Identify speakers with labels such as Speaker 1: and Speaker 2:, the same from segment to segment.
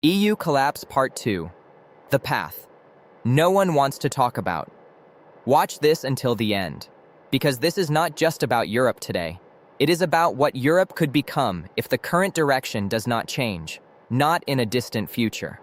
Speaker 1: EU Collapse Part 2. The Path. No one wants to talk about. Watch this until the end, because this is not just about Europe today. It is about what Europe could become if the current direction does not change, not in a distant future,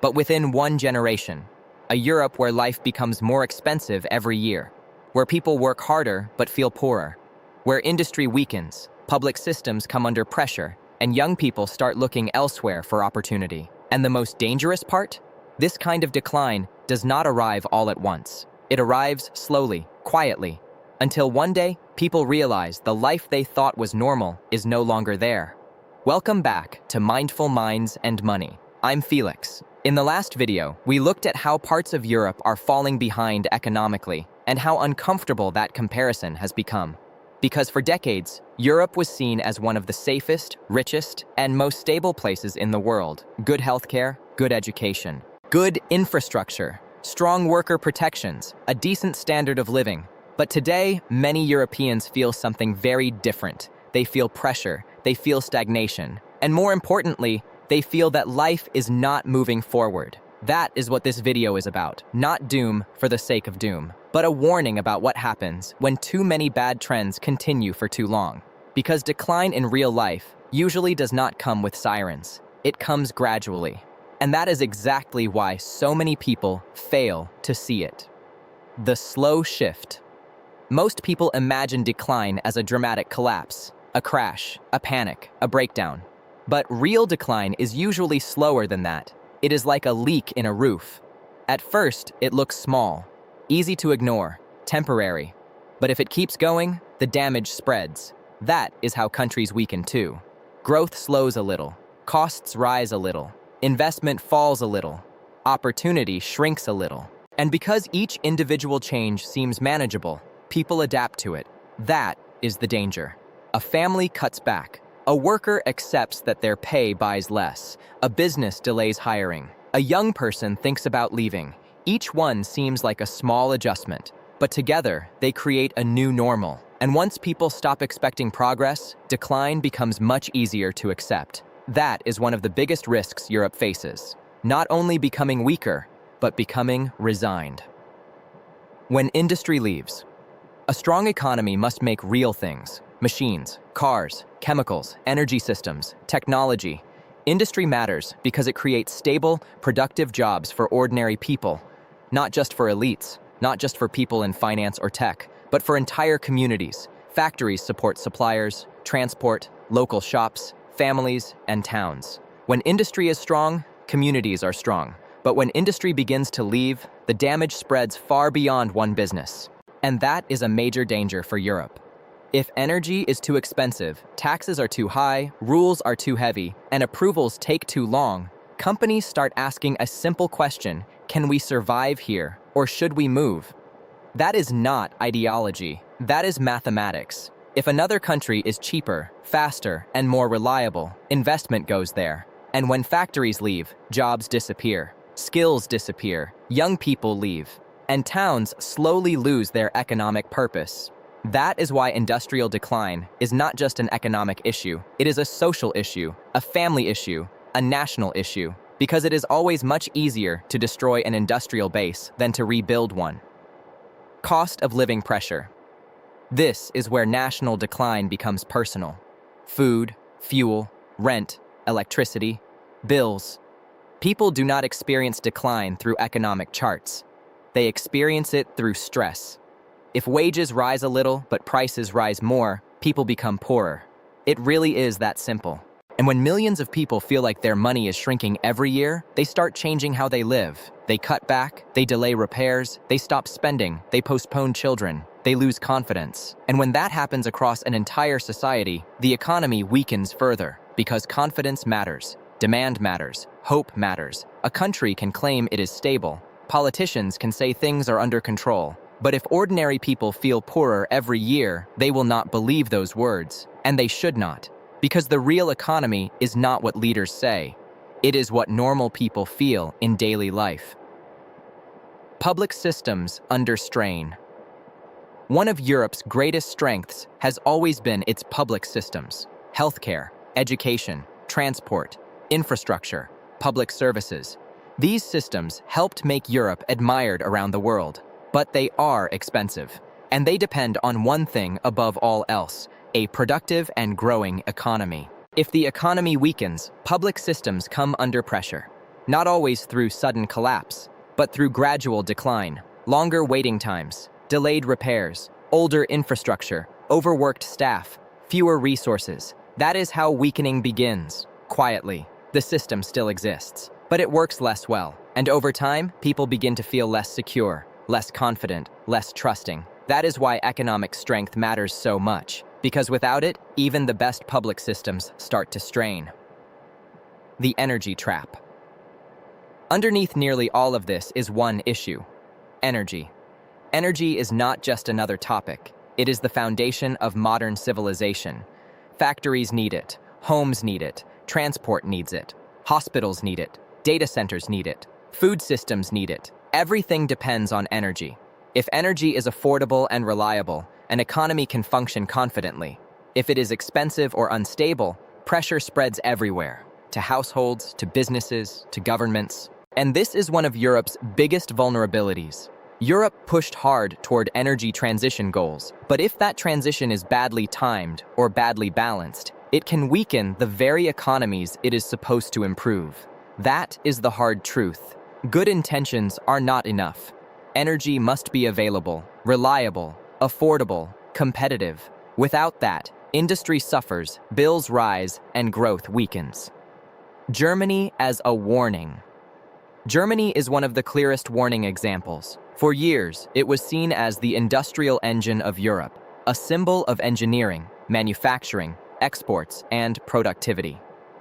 Speaker 1: but within one generation. A Europe where life becomes more expensive every year, where people work harder but feel poorer, where industry weakens, public systems come under pressure, and young people start looking elsewhere for opportunity. And the most dangerous part? This kind of decline does not arrive all at once. It arrives slowly, quietly, until one day people realize the life they thought was normal is no longer there. Welcome back to Mindful Minds and Money. I'm Felix. In the last video, we looked at how parts of Europe are falling behind economically and how uncomfortable that comparison has become. Because for decades, Europe was seen as one of the safest, richest, and most stable places in the world. Good healthcare, good education, good infrastructure, strong worker protections, a decent standard of living. But today, many Europeans feel something very different. They feel pressure, they feel stagnation, and more importantly, they feel that life is not moving forward. That is what this video is about. Not doom for the sake of doom, but a warning about what happens when too many bad trends continue for too long. Because decline in real life usually does not come with sirens. It comes gradually. And that is exactly why so many people fail to see it. The slow shift. Most people imagine decline as a dramatic collapse, a crash, a panic, a breakdown. But real decline is usually slower than that. It is like a leak in a roof. At first, it looks small, easy to ignore, temporary. But if it keeps going, the damage spreads. That is how countries weaken too. Growth slows a little, costs rise a little, investment falls a little, opportunity shrinks a little. And because each individual change seems manageable, people adapt to it. That is the danger. A family cuts back. A worker accepts that their pay buys less. A business delays hiring. A young person thinks about leaving. Each one seems like a small adjustment, but together they create a new normal. And once people stop expecting progress, decline becomes much easier to accept. That is one of the biggest risks Europe faces. Not only becoming weaker, but becoming resigned. When industry leaves, a strong economy must make real things. Machines, cars, chemicals, energy systems, technology. Industry matters because it creates stable, productive jobs for ordinary people. Not just for elites, not just for people in finance or tech, but for entire communities. Factories support suppliers, transport, local shops, families, and towns. When industry is strong, communities are strong. But when industry begins to leave, the damage spreads far beyond one business. And that is a major danger for Europe. If energy is too expensive, taxes are too high, rules are too heavy, and approvals take too long, companies start asking a simple question: can we survive here, or should we move? That is not ideology. That is mathematics. If another country is cheaper, faster, and more reliable, investment goes there. And when factories leave, jobs disappear, skills disappear, young people leave, and towns slowly lose their economic purpose. That is why industrial decline is not just an economic issue. It is a social issue, a family issue, a national issue, because it is always much easier to destroy an industrial base than to rebuild one. Cost of living pressure. This is where national decline becomes personal. Food, fuel, rent, electricity, bills. People do not experience decline through economic charts. They experience it through stress. If wages rise a little, but prices rise more, people become poorer. It really is that simple. And when millions of people feel like their money is shrinking every year, they start changing how they live. They cut back, they delay repairs, they stop spending, they postpone children, they lose confidence. And when that happens across an entire society, the economy weakens further, because confidence matters, demand matters, hope matters. A country can claim it is stable. Politicians can say things are under control. But if ordinary people feel poorer every year, they will not believe those words, and they should not, because the real economy is not what leaders say. It is what normal people feel in daily life. Public systems under strain. One of Europe's greatest strengths has always been its public systems: healthcare, education, transport, infrastructure. public services. These systems helped make Europe admired around the world, but they are expensive. And they depend on one thing above all else: a productive and growing economy. If the economy weakens, public systems come under pressure. Not always through sudden collapse, but through gradual decline, longer waiting times, delayed repairs, older infrastructure, overworked staff, fewer resources. That is how weakening begins. Quietly, the system still exists, but it works less well. And over time, people begin to feel less secure, less confident, less trusting. That is why economic strength matters so much, because without it, even the best public systems start to strain. The energy trap. Underneath nearly all of this is one issue: energy. Energy is not just another topic. It is the foundation of modern civilization. Factories need it, homes need it, transport needs it, hospitals need it, data centers need it, food systems need it. Everything depends on energy. If energy is affordable and reliable, an economy can function confidently. If it is expensive or unstable, pressure spreads everywhere, to households, to businesses, to governments. And this is one of Europe's biggest vulnerabilities. Europe pushed hard toward energy transition goals, but if that transition is badly timed or badly balanced, it can weaken the very economies it is supposed to improve. That is the hard truth. Good intentions are not enough. Energy must be available, reliable, affordable, competitive. Without that, industry suffers, bills rise, and growth weakens. Germany as a warning. Germany is one of the clearest warning examples. For years, it was seen as the industrial engine of Europe, a symbol of engineering, manufacturing, exports, and productivity.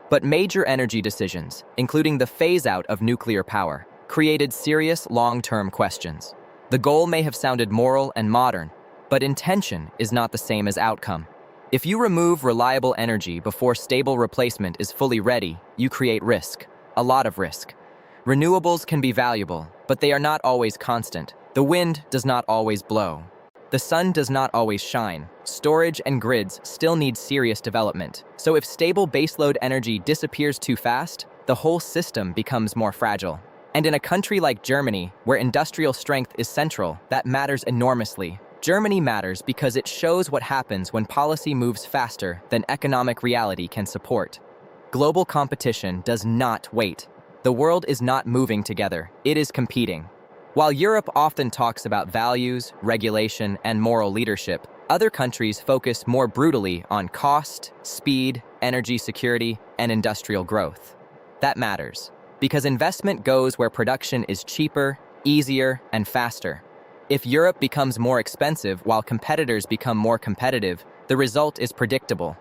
Speaker 1: But major energy decisions, including the phase-out of nuclear power, created serious long-term questions. The goal may have sounded moral and modern, but intention is not the same as outcome. If you remove reliable energy before stable replacement is fully ready, you create risk, a lot of risk. Renewables can be valuable, but they are not always constant. The wind does not always blow. The sun does not always shine. Storage and grids still need serious development. So if stable baseload energy disappears too fast, the whole system becomes more fragile. And in a country like Germany, where industrial strength is central, that matters enormously. Germany matters because it shows what happens when policy moves faster than economic reality can support. Global competition does not wait. The world is not moving together, it is competing. While Europe often talks about values, regulation, and moral leadership, other countries focus more brutally on cost, speed, energy security, and industrial growth. That matters, because investment goes where production is cheaper, easier, and faster. If Europe becomes more expensive while competitors become more competitive, the result is predictable.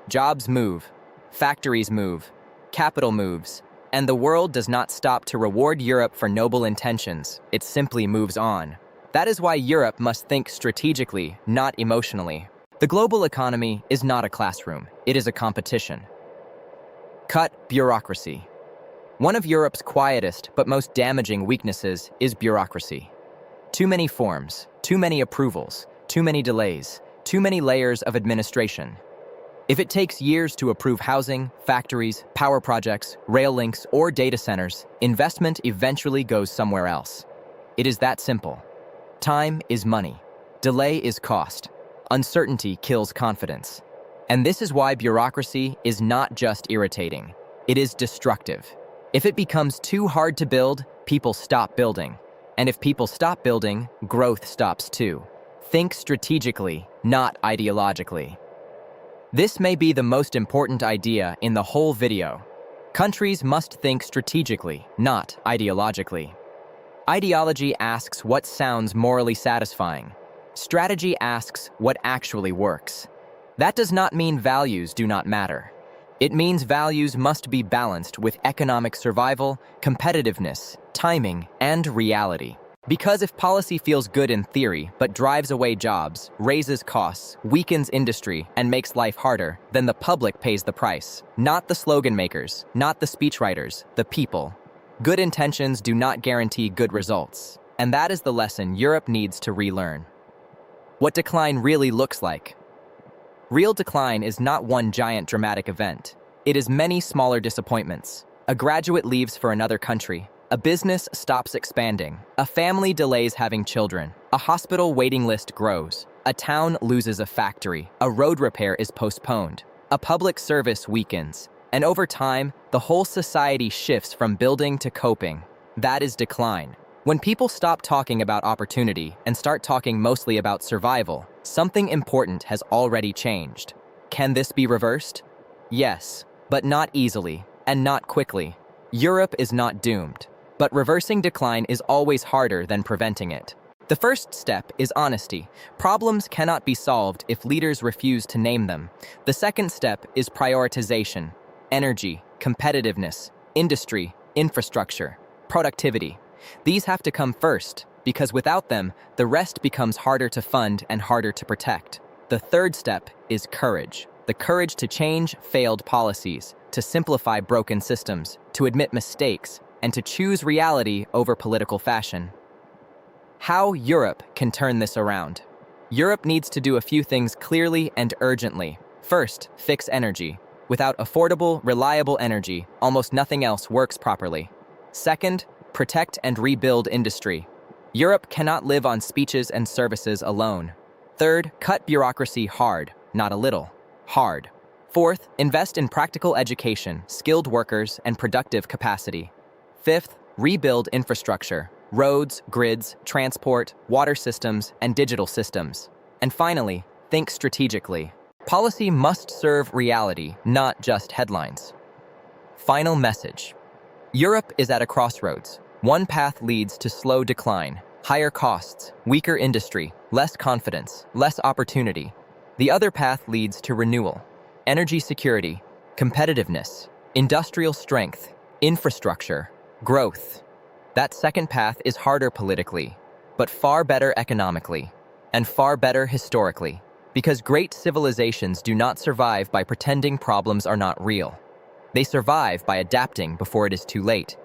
Speaker 1: Jobs move, factories move, capital moves, and the world does not stop to reward Europe for noble intentions. It simply moves on. That is why Europe must think strategically, not emotionally. The global economy is not a classroom. It is a competition. Cut bureaucracy. One of Europe's quietest but most damaging weaknesses is bureaucracy. Too many forms, too many approvals, too many delays, too many layers of administration. If it takes years to approve housing, factories, power projects, rail links, or data centers, investment eventually goes somewhere else. It is that simple. Time is money. Delay is cost. Uncertainty kills confidence. And this is why bureaucracy is not just irritating. It is destructive. If it becomes too hard to build, people stop building. And if people stop building, growth stops too. Think strategically, not ideologically. This may be the most important idea in the whole video. Countries must think strategically, not ideologically. Ideology asks what sounds morally satisfying. Strategy asks what actually works. That does not mean values do not matter. It means values must be balanced with economic survival, competitiveness, timing, and reality. Because if policy feels good in theory but drives away jobs, raises costs, weakens industry, and makes life harder, then the public pays the price. Not the slogan makers, not the speechwriters, the people. Good intentions do not guarantee good results. And that is the lesson Europe needs to relearn. What decline really looks like. Real decline is not one giant dramatic event. It is many smaller disappointments. A graduate leaves for another country. A business stops expanding. A family delays having children. A hospital waiting list grows. A town loses a factory. A road repair is postponed. A public service weakens. And over time, the whole society shifts from building to coping. That is decline. When people stop talking about opportunity and start talking mostly about survival, something important has already changed. Can this be reversed? Yes, but not easily, and not quickly. Europe is not doomed, but reversing decline is always harder than preventing it. The first step is honesty. Problems cannot be solved if leaders refuse to name them. The second step is prioritization. Energy, competitiveness, industry, infrastructure, productivity. These have to come first, because without them, the rest becomes harder to fund and harder to protect. The third step is courage. The courage to change failed policies, to simplify broken systems, to admit mistakes, and to choose reality over political fashion. How Europe can turn this around? Europe needs to do a few things clearly and urgently. First, fix energy. Without affordable, reliable energy, almost nothing else works properly. Second, protect and rebuild industry. Europe cannot live on speeches and services alone. Third, cut bureaucracy hard, not a little. Hard. Fourth, invest in practical education, skilled workers, and productive capacity. Fifth, rebuild infrastructure, roads, grids, transport, water systems, and digital systems. And finally, think strategically. Policy must serve reality, not just headlines. Final message. Europe is at a crossroads. One path leads to slow decline, higher costs, weaker industry, less confidence, less opportunity. The other path leads to renewal, energy security, competitiveness, industrial strength, infrastructure, growth. That second path is harder politically, but far better economically, and far better historically. Because great civilizations do not survive by pretending problems are not real. They survive by adapting before it is too late.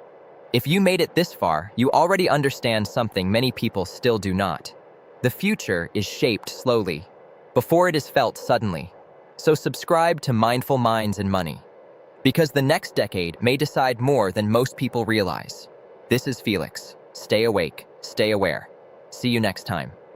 Speaker 1: If you made it this far, you already understand something many people still do not. The future is shaped slowly, before it is felt suddenly. So subscribe to Mindful Minds and Money, because the next decade may decide more than most people realize. This is Felix. Stay awake, stay aware. See you next time.